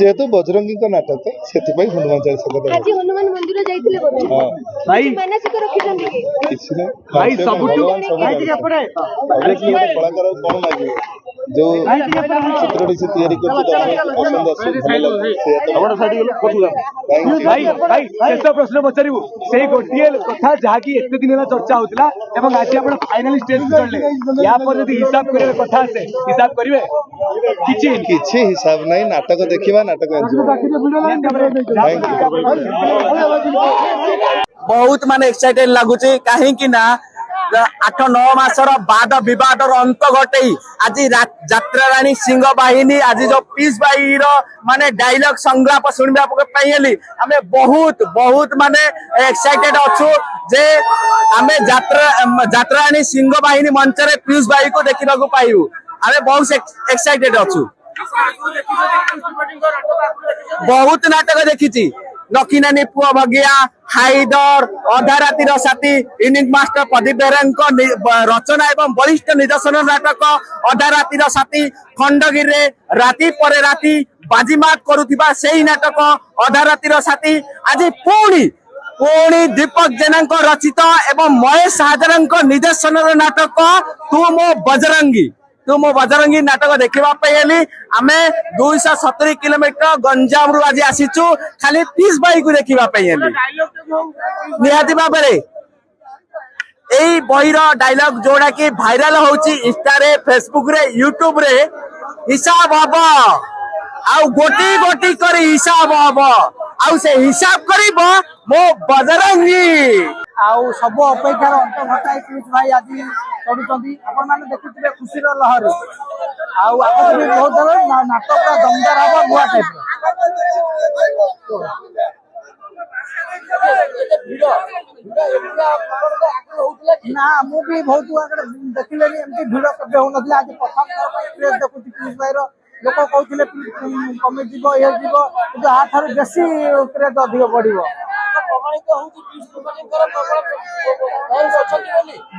जेहेतु बजरंगी नाटक से हनुमान चालीसा आज हनुमान मंदिर जाइथिले बोले भाई मानसिक रखिछन्ती कि किसी ने भाई सबुठु कलाकार कौन मागे जो चित्रटी से तैयारी पसंद भाई भाई शेष प्रश्न पचारू से गोटे कथा जहाँकि एत दिन है चर्चा होता है आज आप फाइनाल स्टेज चढ़ले या पर यदि हिसाब कर कथा आसे हिसाब करेंगे किसी हिसाब नहीं नाटक देखा नाटक बहुत माने एक्साइटेड लगुच कहीं ना 8-9 मासर बाद बद अंत घटे आज यात्रा राणी सिंह बाहिनी आज जो पीस भाई माने डायलॉग संलाप शुणा आम बहुत बहुत माने एक्साइटेड अच्छु जे आम यात्रा राणी सिंह बाहिनी मंच रे पीयूष भाई को देखा पाइबू आम बहुत एक्साइटेड अच्छु बहुत नाटक देखी नकीनानी पुआ भगिया हाइदर अधा रातिर साथी यूनिट मास्टर प्रदीप बेहरा रचना एवं वरिष्ठ निर्देशन नाटक अधा रातिर साथी खंडगिरी राति पर राति बाजीमात करुवा से ही नाटक अधा रातिर साथी आज पुणी पुणी दीपक जेना रचित एवं महेश हाजरा निर्देशन नाटक तू मो बजरंगी तू मो बजरंगी नाटक देखापी आम 270 किलोमीटर गंजाम रु आज आसीचु खाली पीस भाई को देखापी निहाती भाव बहीर डायलॉग जोड़ा कि भाइराल होची इंस्टा रे फेसबुक रे यूट्यूब रे हिसाब हम आउ गोटी गोटी कर हिसाब हम आउ से हिसाब करिबो मो बजरंगी आउ सब अपेक्षार अंत घटाई पीयूष भाई आज चढ़ुंट आपण मैंने देखुए खुशी लहर आगे भी बहुत नाटक पूरा दमदार हम नुआ टाइप ना मुझे बहुत देखिले भिड़ के हो ना आज प्रथम थर देखुची पीयूष भाई लोक कहते कमी जीव ये जीव कि हाँ बेसी क्रेज अधिक बढ़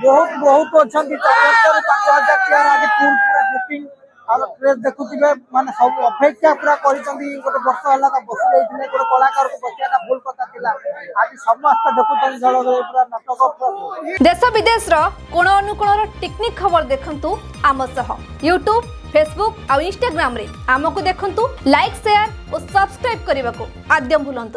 बहुत बहुत अच्छा 4,000 चेयर आज पूरा बुकिंग और प्रेस देखुवे माने सब अपेक्षा पूरा गोटे वर्ष है बसी जाइए गोटे कलाकार को बसिया भूल कथा आज समस्त देखुं जल पूरा नाटक देश विदेश कोण अनुकोण टेक्निक खबर देखंतु आम सह यूट्यूब फेसबुक और इंस्टाग्राम रे आमको देखंतु लाइक शेयर और सब्सक्राइब करने को आद्यम भूलंतु।